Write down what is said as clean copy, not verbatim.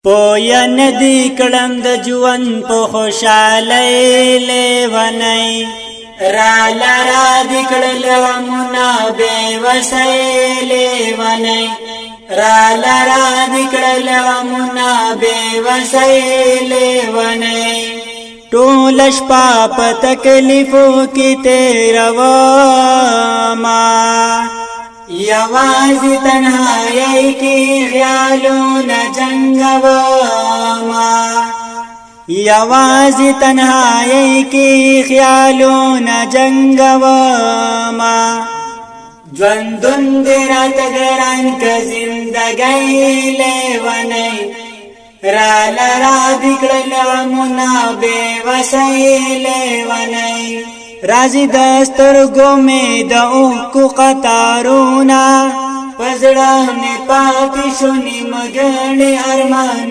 پویا ندی کړم د ژوند په خوشالۍ لیونی را لرا دی کړل غمونه بې وسۍ لیونی را لرا دی کړل غمونه بې وسۍ لیونی ټوله شپه په تکلیفو کې تېرومه یوازې تنهایی کې خیالونه جنګوما یوازې تنهایی کې خیالونه جنګوما ژوندون دې راته ګران که زندګۍ لیونی را لرا دې کړل غمونه بې وسۍ لیونی رازی دسترگو میں دا اوکو قطارونا پزڑا میں پاتی شنی مگڑ ارمانو